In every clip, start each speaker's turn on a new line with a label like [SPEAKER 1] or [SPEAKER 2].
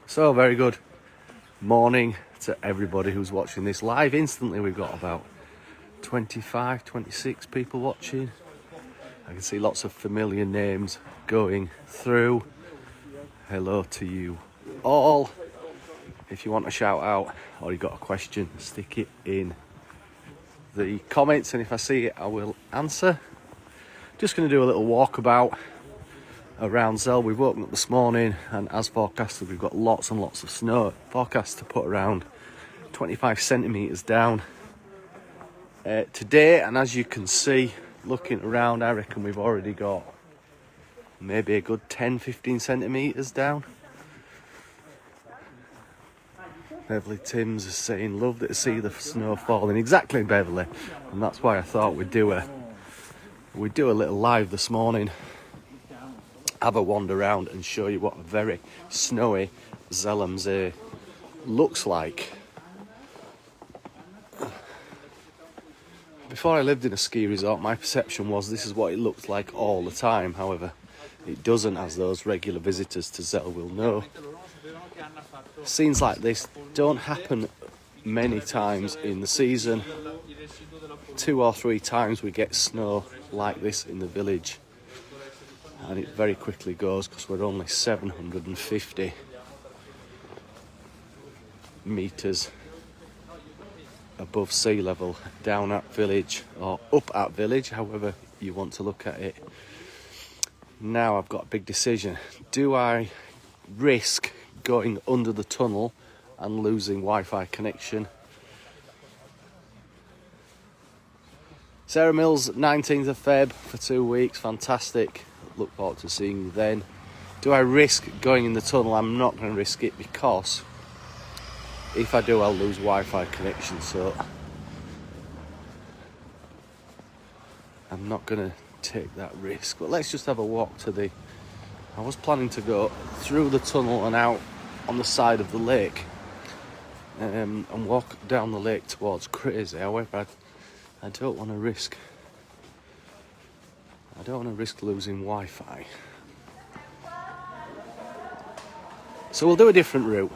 [SPEAKER 1] So very good morning to everybody who's watching this live instantly. We've got about 25, 26 people watching. I can see lots of familiar names going through. Hello to you all. If you want a shout out or you got a question, stick it in the comments, and if I see it I will answer. Just going to do a little walkabout around Zell. We've woken up this morning and as forecasted we've got lots and lots of snow. Forecast to put around 25 centimetres down today, and as you can see looking around, I reckon we've already got maybe a good 10-15 centimetres down. Beverly Timms is saying loved it to see the snow falling. Exactly, Beverly, and that's why I thought we'd do a little live this morning, have a wander around and show you what a very snowy Zell looks like. Before I lived in a ski resort, my perception was this is what it looked like all the time. However, it doesn't, as those regular visitors to Zell will know. Scenes like this don't happen many times in the season. 2 or 3 times we get snow like this in the village, and it very quickly goes because we're only 750 metres above sea level down at village, or up at village, however you want to look at it. Now I've got a big decision. Do I risk going under the tunnel and losing Wi-Fi connection? Sarah Mills, 19th of Feb for 2 weeks, fantastic. Look forward to seeing you then. Do I risk going in the tunnel? I'm not going to risk it, because if I do I'll lose Wi-Fi connection, so I'm not going to take that risk. But let's just have a walk to the... I was planning to go through the tunnel and out on the side of the lake and walk down the lake towards Crazy. However, I don't want to risk losing Wi-Fi. So we'll do a different route.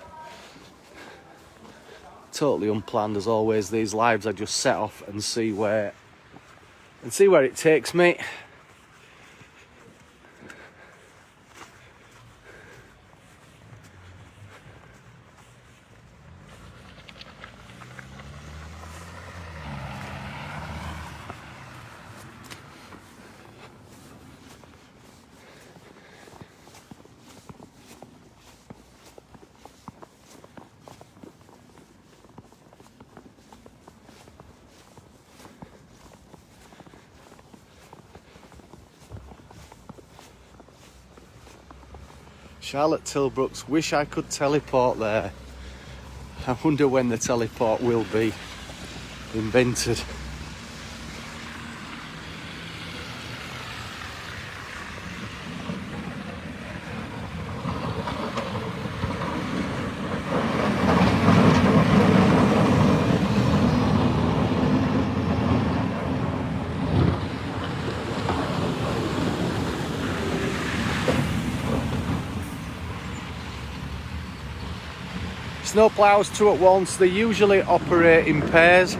[SPEAKER 1] Totally unplanned as always. These lives I just set off and see where it takes me. Charlotte Tilbrooks, wish I could teleport there. I wonder when the teleport will be invented. Snow ploughs 2 at once. They usually operate in pairs.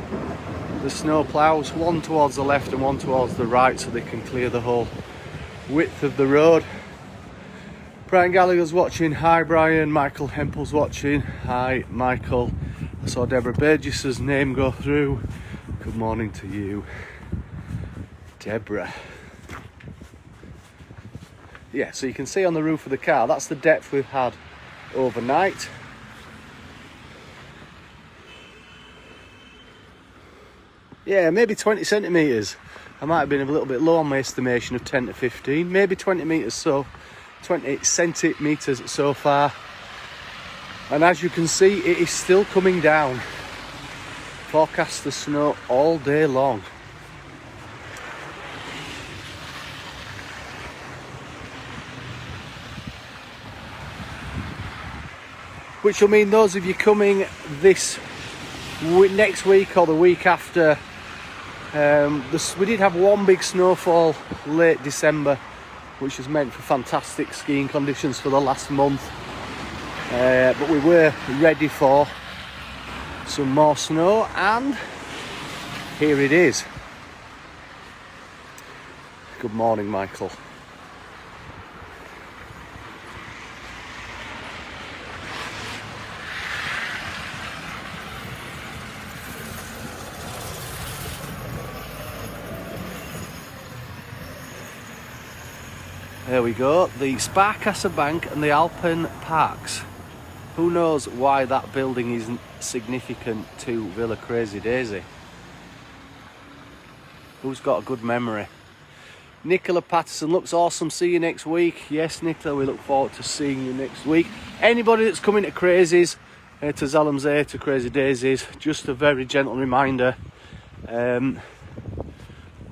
[SPEAKER 1] The snow ploughs, one towards the left and one towards the right, so they can clear the whole width of the road. Brian Gallagher's watching. Hi Brian. Michael Hempel's watching. Hi Michael. I saw Deborah Burgess's name go through. Good morning to you, Deborah. Yeah, so you can see on the roof of the car, that's the depth we've had overnight. Yeah, maybe 20 centimetres. I might have been a little bit low on my estimation of 10 to 15. Maybe 20 metres, so 20 centimetres so far. And as you can see, it is still coming down. Forecast the snow all day long. Which will mean those of you coming this next week or the week after, we did have one big snowfall late December, which was meant for fantastic skiing conditions for the last month. but we were ready for some more snow, and here it is. Good morning, Michael. There we go, the Sparkasse Bank and the Alpen Parks. Who knows why that building isn't significant to Villa Crazy Daisy? Who's got a good memory? Nicola Patterson looks awesome. See you next week. Yes, Nicola, we look forward to seeing you next week. Anybody that's coming to Crazies, to Zalmzee, to Crazy Daisies, just a very gentle reminder.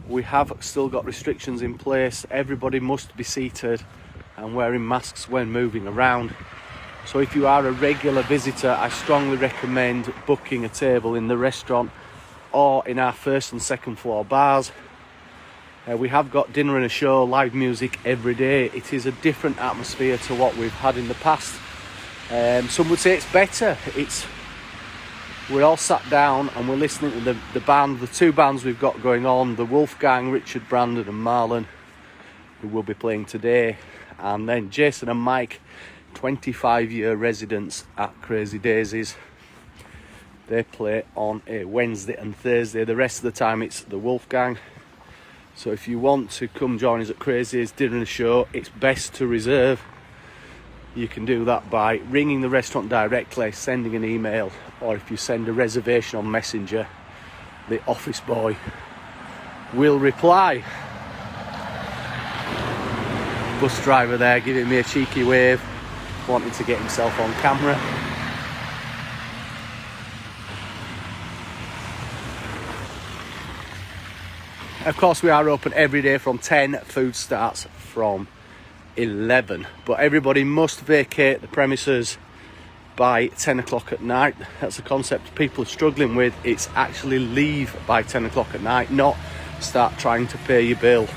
[SPEAKER 1] We have still got restrictions in place. Everybody must be seated and wearing masks when moving around. So if you are a regular visitor, I strongly recommend booking a table in the restaurant or in our first and second floor bars. We have got dinner and a show, live music every day. It is a different atmosphere to what we've had in the past. Some would say it's better. We're all sat down and we're listening to the band, the two bands we've got going on, the Wolfgang, Richard Brandon and Marlon, who will be playing today, and then Jason and Mike, 25-year residents at Crazy Daisies. They play on a Wednesday and Thursday. The rest of the time it's the Wolfgang. So if you want to come join us at Crazy's dinner and a show, it's best to reserve. You can do that by ringing the restaurant directly, sending an email, or if you send a reservation on Messenger, the office boy will reply. Bus driver there giving me a cheeky wave, wanting to get himself on camera. Of course, we are open every day from 10, food starts from 11, but everybody must vacate the premises by 10 o'clock at night. That's a concept people are struggling with. It's actually leave by 10 o'clock at night, not start trying to pay your bill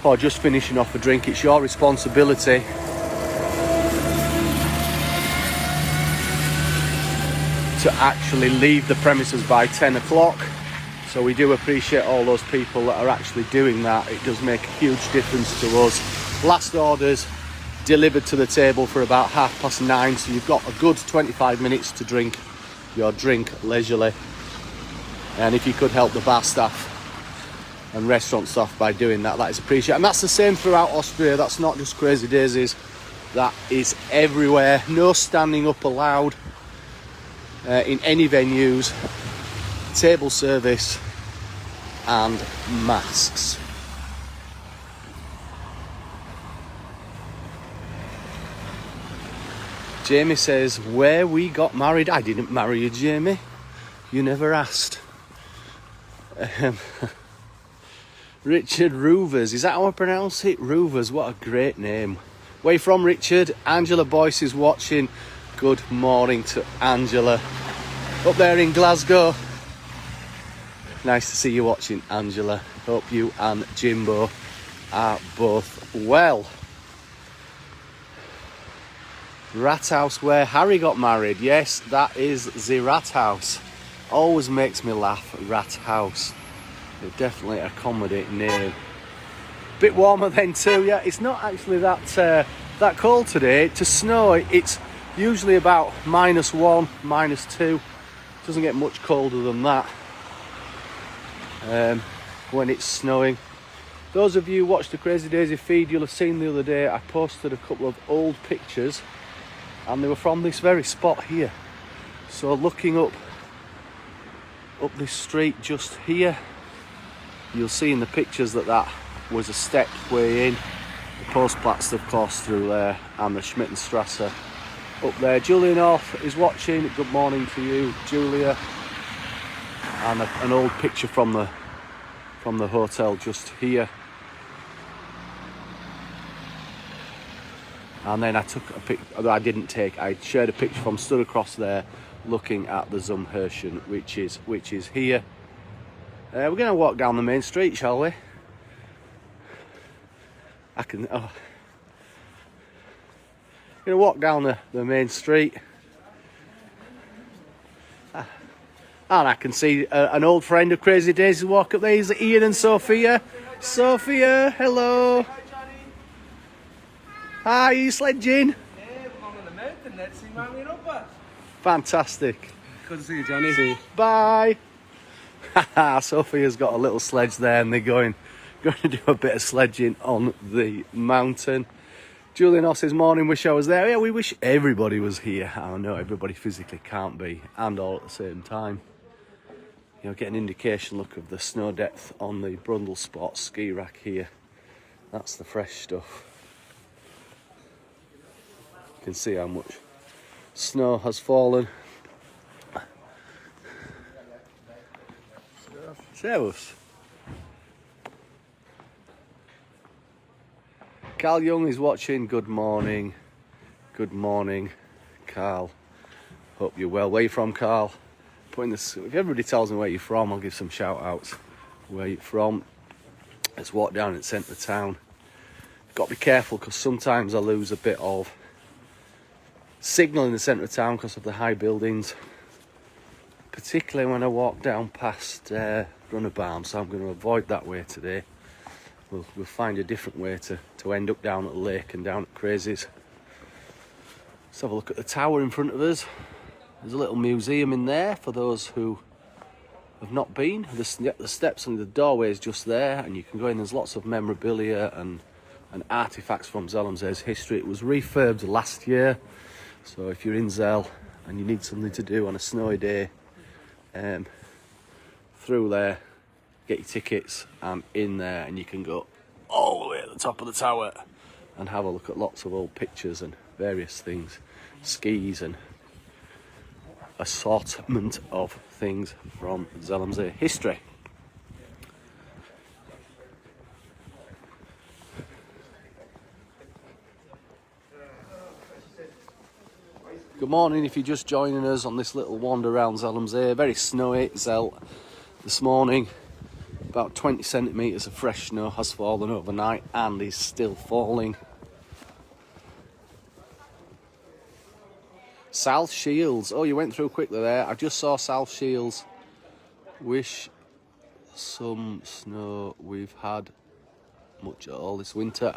[SPEAKER 1] or just finishing off a drink. It's your responsibility to actually leave the premises by 10 o'clock. So we do appreciate all those people that are actually doing that. It does make a huge difference to us. Last orders delivered to the table for about 9:30, so you've got a good 25 minutes to drink your drink leisurely. And if you could help the bar staff and restaurant staff by doing that, that is appreciated. And that's the same throughout Austria. That's not just Crazy Daisies, that is everywhere. No standing up allowed in any venues, table service and masks. Jamie says, where we got married. I didn't marry you, Jamie. You never asked. Richard Roovers. Is that how I pronounce it? Roovers. What a great name. Where you from, Richard? Angela Boyce is watching. Good morning to Angela. Up there in Glasgow. Nice to see you watching, Angela. Hope you and Jimbo are both well. Rat House where Harry got married. Yes, that is the Rat House. Always makes me laugh, Rat House. It's definitely a comedy name. Bit warmer then too, yeah. It's not actually that cold today. To snow, it's usually about -1, -2. Doesn't get much colder than that when it's snowing. Those of you who watch the Crazy Daisy feed, you'll have seen the other day I posted a couple of old pictures and they were from this very spot here. So looking up this street just here, you'll see in the pictures that was a stepped way in. The Postplatz, of course, through there, and the Schmittenstrasse up there. Julia North is watching. Good morning to you, Julia. And an old picture from the hotel just here. And then I took a picture, I shared a picture from stood across there looking at the Zumherschen, which is here. We're going to walk down the main street, shall we? Gonna walk down the main street. And I can see an old friend of Crazy Days walk up there. Is Ian and Sophia? Sophia, hello.
[SPEAKER 2] Hi, Johnny.
[SPEAKER 1] Hi, are you sledging?
[SPEAKER 2] Yeah, we're going on the mountain. Let's see where we're up at.
[SPEAKER 1] Fantastic.
[SPEAKER 2] Good to see you, Johnny.
[SPEAKER 1] Bye. Haha, Sophia's got a little sledge there and they're going to do a bit of sledging on the mountain. Julian says, morning, wish I was there. Yeah, we wish everybody was here. I know everybody physically can't be, and all at the same time. You know, get an indication look of the snow depth on the Brundle Sport ski rack here. That's the fresh stuff. You can see how much snow has fallen. Servus. Carl Young is watching. Good morning. Good morning, Carl. Hope you're well. Where are you from, Carl? Putting this. If everybody tells me where you're from, I'll give some shout outs. Where you're from. Let's walk down in the centre of town. Got to be careful because sometimes I lose a bit of signal in the centre of town because of the high buildings. Particularly when I walk down past Runnerbarm, so I'm going to avoid that way today. We'll find a different way to end up down at the lake and down at Crazy's. Let's have a look at the tower in front of us. There's a little museum in there for those who have not been. The steps and the doorway is just there, and you can go in. There's lots of memorabilia and artefacts from Zellamzee's history. It was refurbed last year, so if you're in Zell and you need something to do on a snowy day, through there, get your tickets and in there, and you can go all the way at the top of the tower and have a look at lots of old pictures and various things, skis and assortment of things from Zellamzee history. Good morning if you're just joining us on this little wander around Zellamzee. Very snowy Zell this morning. About 20 centimetres of fresh snow has fallen overnight and is still falling. South Shields. Oh, you went through quickly there. I just saw South Shields. Wish some snow. We've had much at all this winter.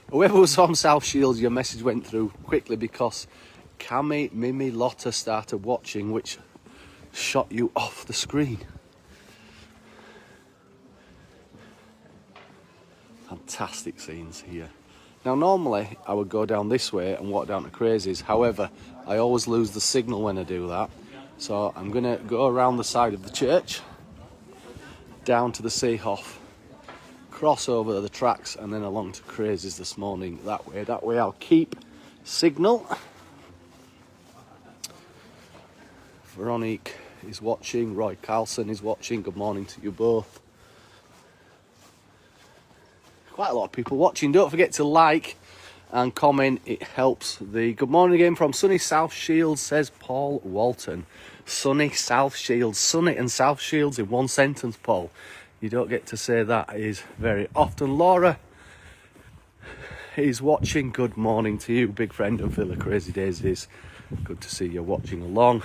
[SPEAKER 1] Whoever was from South Shields, your message went through quickly because Cami, Mimi, Lotta started watching, which shot you off the screen. Fantastic scenes here. Now normally I would go down this way and walk down to Crazy's, however I always lose the signal when I do that, so I'm gonna go around the side of the church down to the Seehof, cross over the tracks and then along to Crazy's this morning. That way I'll keep signal. Veronique is watching, Roy Carlson is watching. Good morning to you both. Quite a lot of people watching. Don't forget to like and comment, it helps. The good morning again from sunny South Shields, says Paul Walton. Sunny South Shields. Sunny and South Shields in one sentence, Paul. You don't get to say that is very often. Laura is watching. Good morning to you, big friend of Villa Crazy Daisies. Good to see you watching along.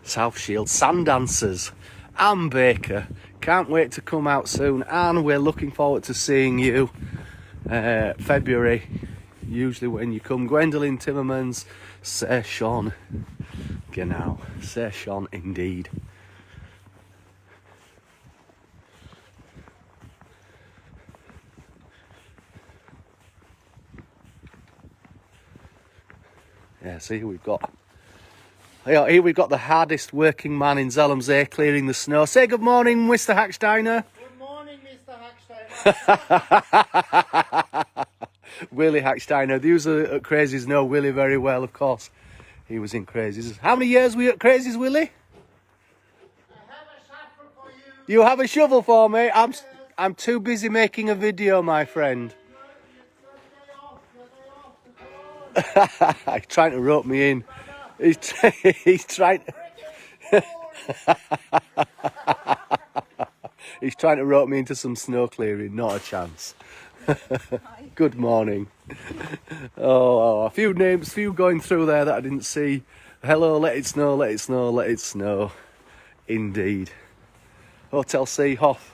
[SPEAKER 1] South Shields, Sand Dancers. Anne Baker, can't wait to come out soon. Anne, we're looking forward to seeing you. February, usually when you come. Gwendolyn Timmermans, Sir Sean. Genau, Sir Sean indeed. Yeah, see, we've got here we've got the hardest working man in Zellamzee clearing the snow. Say good morning, Mr. Hacksteiner.
[SPEAKER 3] Good morning, Mr. Hacksteiner.
[SPEAKER 1] Willie Hacksteiner. These at Crazy's know Willie very well, of course. He was in Crazy's. How many years were you at Crazy's, Willie?
[SPEAKER 3] I have a shovel for you.
[SPEAKER 1] You have a shovel for me? I'm too busy making a video, my friend. He's trying to rope me in. He's trying he's trying to rope me into some snow clearing. Not a chance. Good morning. Oh, a few names, few going through there that I didn't see. Hello, let it snow, let it snow, let it snow. Indeed. Hotel Seehoff.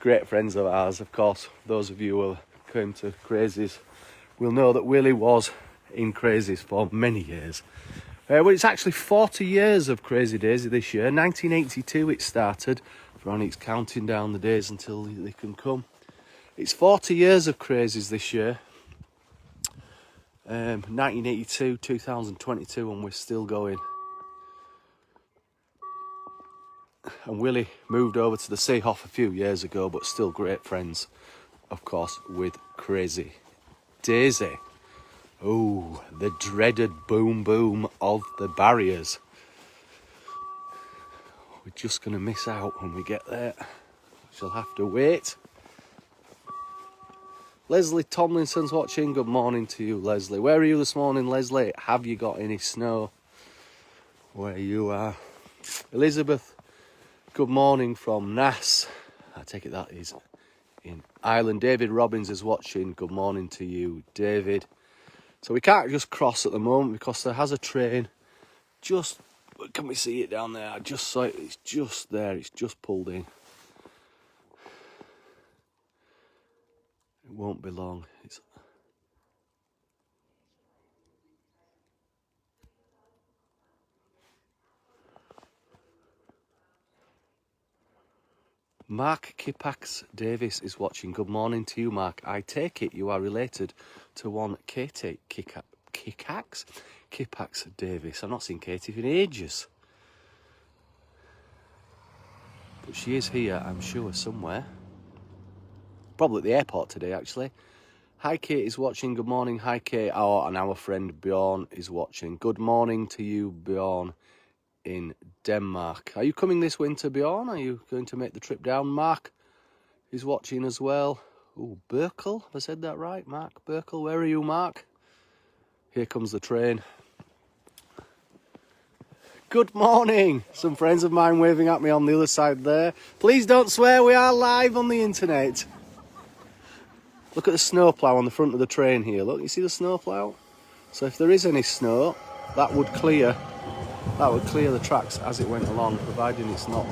[SPEAKER 1] Great friends of ours, of course. Those of you who came to Crazies will know that Willie was in Crazies for many years. Well, it's actually 40 years of Crazy Daisy this year. 1982 it started. Veronique's counting down the days until they can come. It's 40 years of Crazies this year. 1982, 2022, and we're still going. And Willie moved over to the Seehoff a few years ago, but still great friends, of course, with Crazy Daisy. Oh, the dreaded boom boom of the barriers. We're just going to miss out when we get there. She'll have to wait. Leslie Tomlinson's watching. Good morning to you, Leslie. Where are you this morning, Leslie? Have you got any snow where you are? Elizabeth, good morning from Nass. I take it that is in Ireland. David Robbins is watching. Good morning to you, David. So we can't just cross at the moment because there has a train. Just, can we see it down there? I just saw it. It's just there. It's just pulled in. It won't be long. It's... Mark Kipax Davis is watching. Good morning to you, Mark. I take it you are related to one Katie Kipax Davis. I've not seen Katie in ages. But she is here, I'm sure, somewhere. Probably at the airport today, actually. Hi, Kate is watching. Good morning. Hi, Kate. And our friend Bjorn is watching. Good morning to you, Bjorn, in Denmark. Are you coming this winter, Bjorn? Are you going to make the trip down? Mark is watching as well. Oh, Burkle. Have I said that right? Mark Burkle. Where are you, Mark? Here comes the train. Good morning. Some friends of mine waving at me on the other side there. Please don't swear, we are live on the internet. Look at the snowplough on the front of the train here. Look, you see the snowplough? So if there is any snow, that would clear the tracks as it went along, providing it's not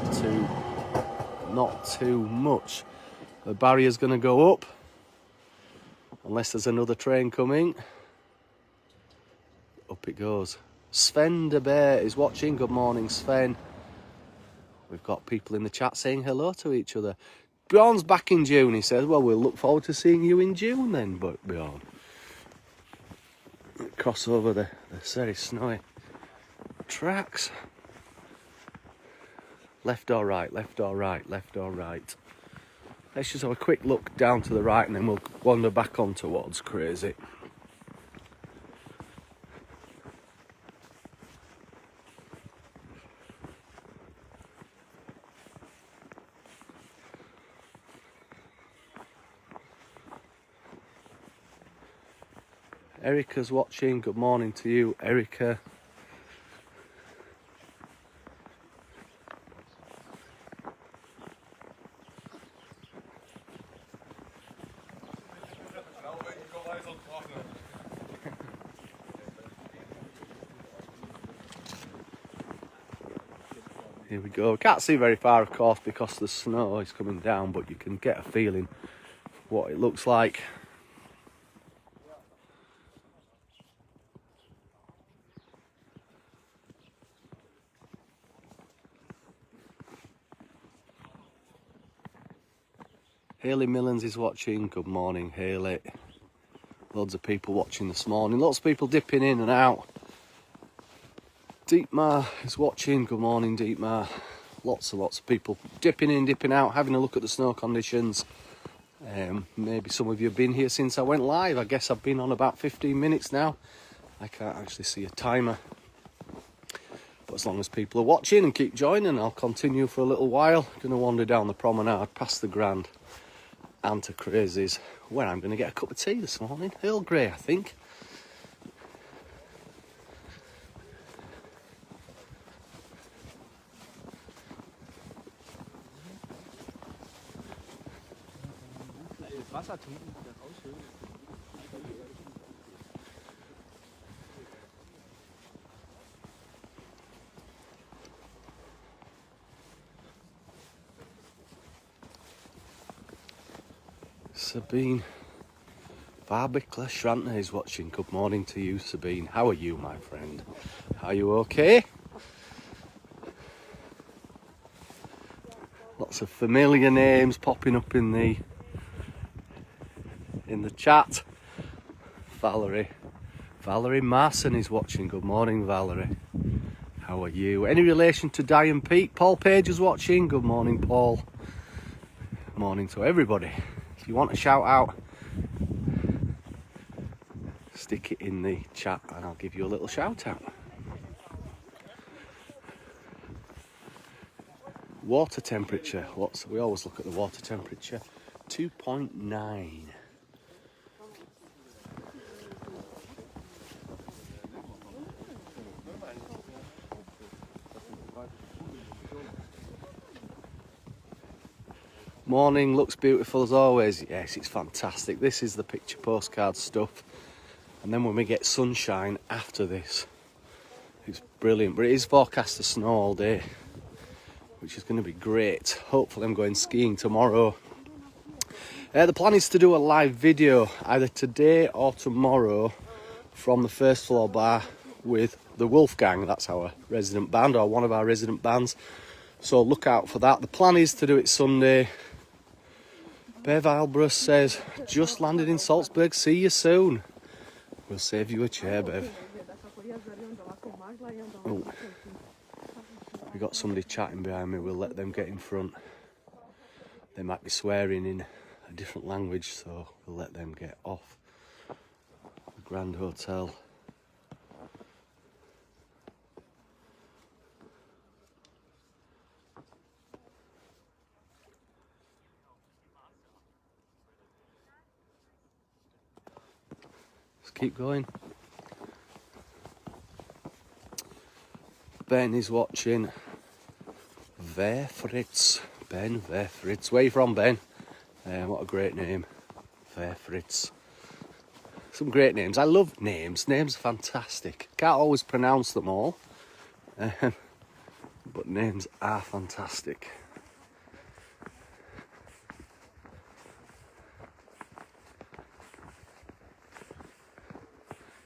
[SPEAKER 1] too much. The barrier's going to go up, unless there's another train coming. Up it goes. Sven de Bear is watching. Good morning, Sven. We've got people in the chat saying hello to each other. Bjorn's back in June, he says. Well, we'll look forward to seeing you in June then, but Bjorn. Cross over the very snowy tracks. Left or right, left or right, left or right. Let's just have a quick look down to the right and then we'll wander back on towards Crazy. Erica's watching. Good morning to you, Erica. Here we go. Can't see very far, of course, because the snow is coming down, but you can get a feeling of what it looks like. Hayley Millens is watching. Good morning, Hayley. Loads of people watching this morning. Lots of people dipping in and out. Deepmar is watching. Good morning, Deepmar. Lots and lots of people dipping in, dipping out, having a look at the snow conditions. Maybe some of you have been here since I went live. I guess I've been on about 15 minutes now. I can't actually see a timer. But as long as people are watching and keep joining, I'll continue for a little while. Going to wander down the promenade past the Grand and to Crazies, where I'm going to get a cup of tea this morning. Earl Grey, I think. Sabine Barbicla Shrantner is watching. Good morning to you, Sabine. How are you, my friend? Are you okay? Lots of familiar names popping up in the chat. Valerie Marson is watching. Good morning, Valerie. How are you? Any relation to Diane Pete? Paul Page is watching. Good morning, Paul. Morning to everybody. If you want a shout out, stick it in the chat and I'll give you a little shout out. Water temperature. We always look at the water temperature. 2.9. Morning, looks beautiful as always. Yes, it's fantastic. This is the picture postcard stuff. And then when we get sunshine after this, it's brilliant. But it is forecast to snow all day, which is going to be great. Hopefully I'm going skiing tomorrow. The plan is to do a live video either today or tomorrow from the first floor bar with the Wolfgang. That's our resident band, or one of our resident bands. So look out for that. The plan is to do it Sunday. Bev Albrus says, just landed in Salzburg, see you soon. We'll save you a chair, Bev. Oh, we got somebody chatting behind me, we'll let them get in front. They might be swearing in a different language, so we'll let them get off. The Grand Hotel. Keep going. Ben is watching. Verfritz. Ben Verfritz. Where are you from, Ben? What a great name. Verfritz. Some great names. I love names. Names are fantastic. Can't always pronounce them all. But names are fantastic.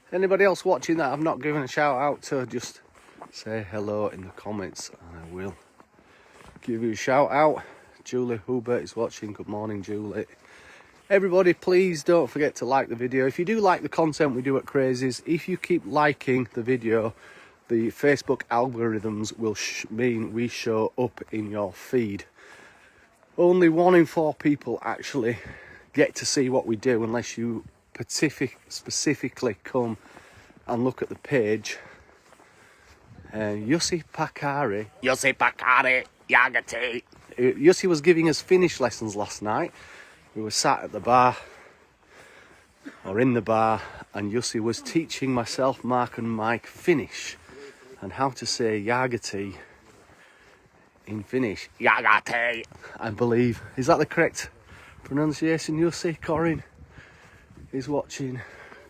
[SPEAKER 1] Anybody else watching that I've not given a shout out to, just say hello in the comments and I will give you a shout out. Julie Hubert is watching. Good morning, Julie. Everybody, please don't forget to like the video. If you do like the content we do at Crazies, if you keep liking the video, the Facebook algorithms will mean we show up in your feed. Only 1 in 4 people actually get to see what we do unless you specifically come and look at the page. Jussi Pakari, Yagati. Jussi was giving us Finnish lessons last night. We were sat at the bar, or in the bar, and Jussi was teaching myself, Mark and Mike Finnish and how to say Yagati in Finnish. Yagati, I believe. Is that the correct pronunciation, Jussi? Corinne is watching.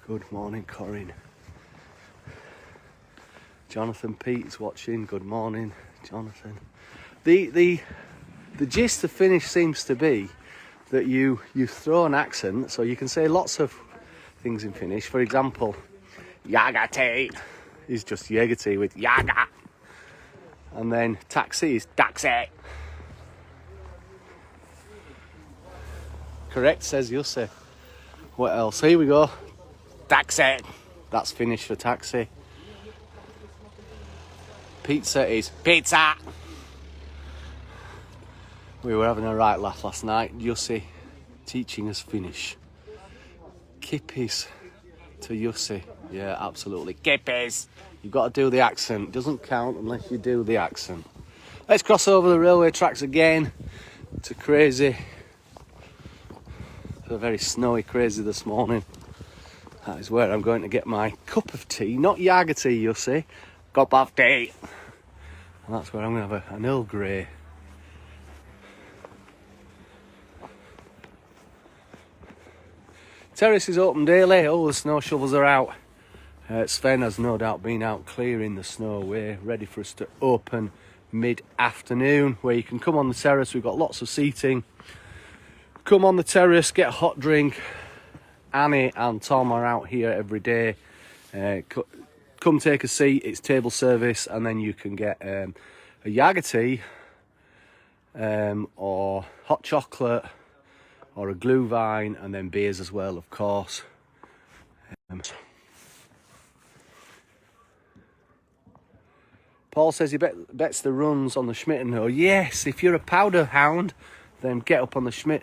[SPEAKER 1] Good morning, Corinne. Jonathan Pete's watching. Good morning, Jonathan. The gist of Finnish seems to be that you throw an accent, so you can say lots of things in Finnish. For example, Jagati is just Jagati with Jaga, and then taxi is taxi. Correct, says Jussi. What else? Here we go. Taxi. That's Finnish for taxi. Pizza is pizza. We were having a right laugh last night. Jussi teaching us Finnish. Kippis to Jussi. Yeah, absolutely. Kippis. You've got to do the accent. It doesn't count unless you do the accent. Let's cross over the railway tracks again to Crazy. It's a very snowy Crazy this morning. That is where I'm going to get my cup of tea. Not Jager tea, Jussi. Cup of tea. And that's where I'm going to have an Earl Grey. Terrace is open daily. All the snow shovels are out. Sven has no doubt been out clearing the snow away, ready for us to open mid-afternoon, where you can come on the terrace. We've got lots of seating. Come on the terrace, get a hot drink. Annie and Tom are out here every day. Come take a seat. It's table service, and then you can get a Jager tea or hot chocolate or a Glühwein, and then beers as well, of course. Paul says he bets the runs on the Schmitten. Oh yes, if you're a powder hound, then get up on the Schmidt